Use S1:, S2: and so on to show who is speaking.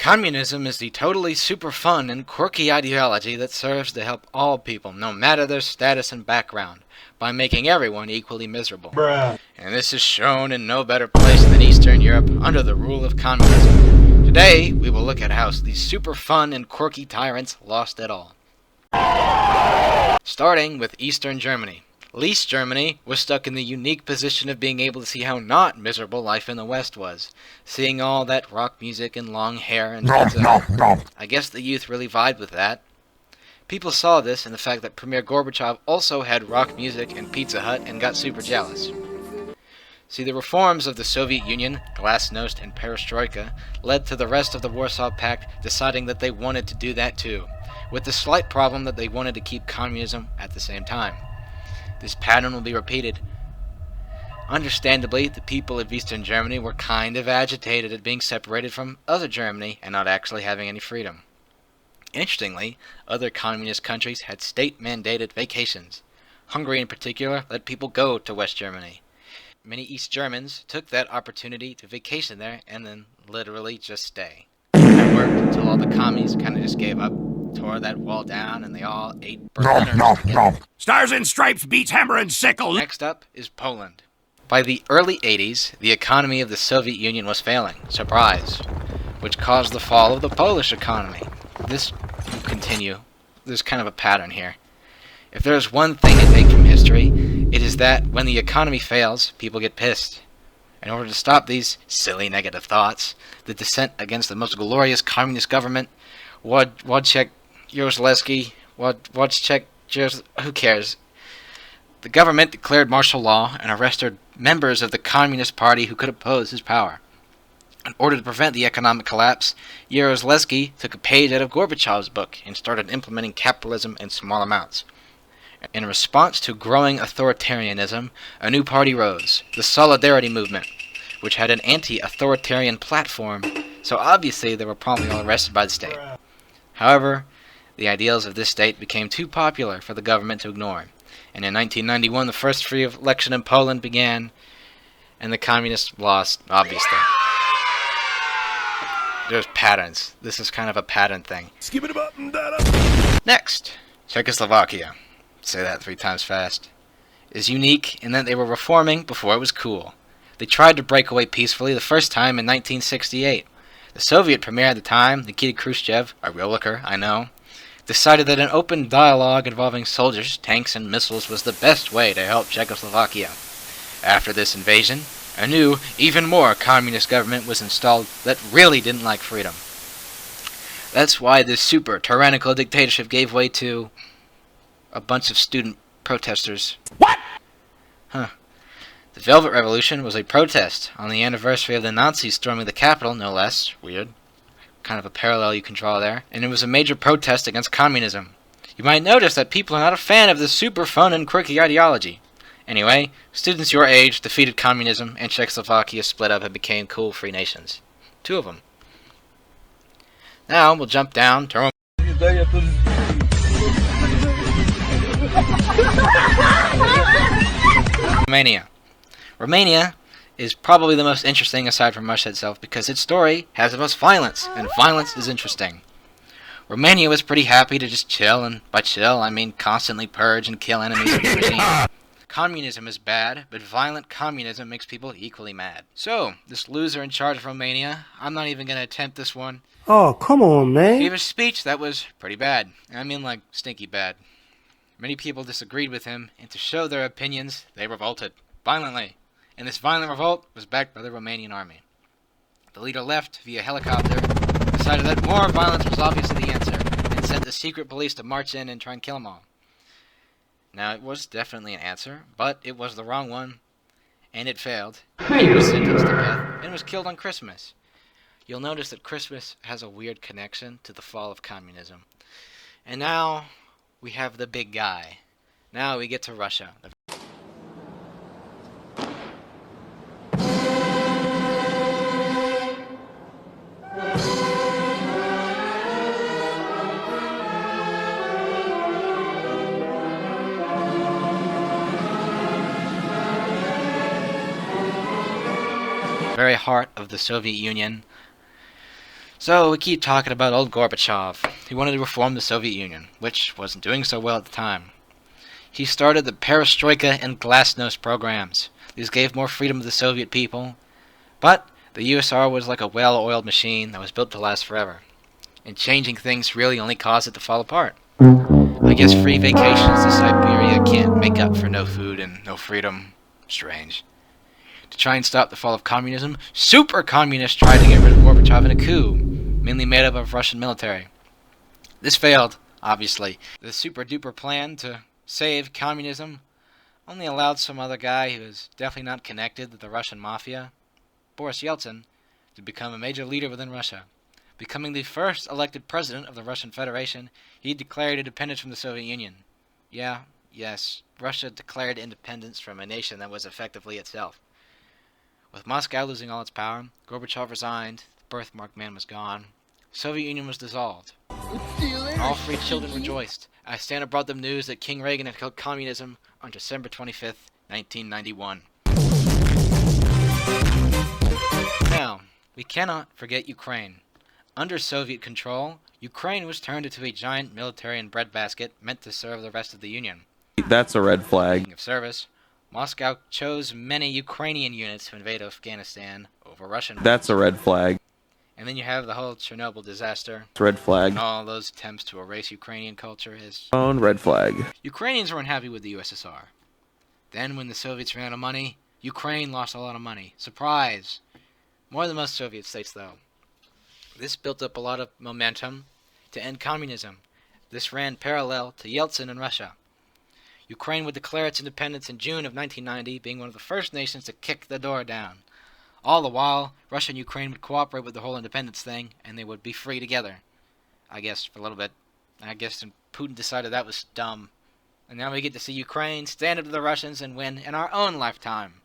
S1: Communism is the totally super fun and quirky ideology that serves to help all people, no matter their status and background, by making everyone equally miserable.
S2: Bruh.
S1: And this is shown in no better place than Eastern Europe under the rule of communism. Today, we will look at how these super fun and quirky tyrants lost it all. Starting with Eastern Germany. East Germany was stuck in the unique position of being able to see how not miserable life in the West was, seeing all that rock music and long hair and pizza. I guess the youth really vibed with that. People saw this in the fact that Premier Gorbachev also had rock music and Pizza Hut and got super jealous. See, the reforms of the Soviet Union, Glasnost, and Perestroika led to the rest of the Warsaw Pact deciding that they wanted to do that too, with the slight problem that they wanted to keep communism at the same time. This pattern will be repeated. Understandably, the people of Eastern Germany were kind of agitated at being separated from other Germany and not actually having any freedom. Interestingly, other communist countries had state-mandated vacations. Hungary in particular let people go to West Germany. Many East Germans took that opportunity to vacation there and then literally just stay. That worked until all the commies kind of just gave up, tore that wall down, and they all ate Berliners together.
S2: Stars and Stripes beats Hammer and Sickle.
S1: Next up is Poland. By the early 80s, the economy of the Soviet Union was failing. Surprise. Which caused the fall of the Polish economy. This will continue. There's kind of a pattern here. If there's one thing to take from history, it is that when the economy fails, people get pissed. In order to stop these silly negative thoughts, the descent against the most glorious communist government, Wojciech Jaruzelski, who cares? The government declared martial law and arrested members of the Communist Party who could oppose his power. In order to prevent the economic collapse, Jaruzelski took a page out of Gorbachev's book and started implementing capitalism in small amounts. In response to growing authoritarianism, a new party rose, the Solidarity Movement, which had an anti-authoritarian platform, so obviously they were promptly all arrested by the state. However, the ideals of this state became too popular for the government to ignore, and in 1991 the first free election in Poland began, and the communists lost, obviously. There's patterns. This is kind of a pattern thing. Next, Czechoslovakia. Say that 3 times fast. Is unique in that they were reforming before it was cool. They tried to break away peacefully the first time in 1968. The Soviet premier at the time, Nikita Khrushchev, a real looker, I know, decided that an open dialogue involving soldiers, tanks, and missiles was the best way to help Czechoslovakia. After this invasion, a new, even more communist government was installed that really didn't like freedom. That's why this super tyrannical dictatorship gave way to a bunch of student protesters.
S2: What?
S1: Huh. The Velvet Revolution was a protest on the anniversary of the Nazis storming the capital, no less. Weird. Kind of a parallel you can draw there. And it was a major protest against communism. You might notice that people are not a fan of this super fun and quirky ideology. Anyway, students your age defeated communism, and Czechoslovakia split up and became cool free nations. 2 of them. Now we'll jump down to Romania. Romania is probably the most interesting aside from Russia itself because its story has the most violence, and violence is interesting. Romania was pretty happy to just chill, and by chill I mean constantly purge and kill enemies of the regime. Communism is bad, but violent communism makes people equally mad. So, this loser in charge of Romania, I'm not even going to attempt this one,
S3: Oh, come on, man.
S1: gave a speech that was pretty bad. I mean like stinky bad. Many people disagreed with him, and to show their opinions, they revolted violently. And this violent revolt was backed by the Romanian army. The leader left via helicopter, decided that more violence was obviously the answer, and sent the secret police to march in and try and kill them all. Now, it was definitely an answer, but it was the wrong one, and it failed. He was sentenced to death, and was killed on Christmas. You'll notice that Christmas has a weird connection to the fall of communism. And now, we have the big guy. Now we get to Russia. Very heart of the Soviet Union. So we keep talking about old Gorbachev. He wanted to reform the Soviet Union, which wasn't doing so well at the time. He started the Perestroika and Glasnost programs. These gave more freedom to the Soviet people, but the USSR was like a well-oiled machine that was built to last forever. And changing things really only caused it to fall apart. I guess free vacations to Siberia can't make up for no food and no freedom. Strange. To try and stop the fall of communism, super communists tried to get rid of Gorbachev in a coup, mainly made up of Russian military. This failed, obviously. The super-duper plan to save communism only allowed some other guy who was definitely not connected to the Russian mafia, Boris Yeltsin, to become a major leader within Russia. Becoming the first elected president of the Russian Federation, he declared independence from the Soviet Union. Yes, Russia declared independence from a nation that was effectively itself. With Moscow losing all its power, Gorbachev resigned, the birthmark man was gone, the Soviet Union was dissolved. All free children rejoiced. As Santa brought them news that King Reagan had killed communism on December 25th, 1991. Now, we cannot forget Ukraine. Under Soviet control, Ukraine was turned into a giant military and breadbasket meant to serve the rest of the Union.
S3: That's a red flag.
S1: Speaking of service, Moscow chose many Ukrainian units to invade Afghanistan over Russian ones.
S3: That's a red flag.
S1: And then you have the whole Chernobyl disaster.
S3: Red flag.
S1: And all those attempts to erase Ukrainian culture is...
S3: Red flag.
S1: Ukrainians weren't happy with the USSR. Then when the Soviets ran out of money, Ukraine lost a lot of money. Surprise! More than most Soviet states, though. This built up a lot of momentum to end communism. This ran parallel to Yeltsin in Russia. Ukraine would declare its independence in June of 1990, being one of the first nations to kick the door down. All the while, Russia and Ukraine would cooperate with the whole independence thing, and they would be free together. I guess, for a little bit. I guess Putin decided that was dumb. And now we get to see Ukraine stand up to the Russians and win in our own lifetime.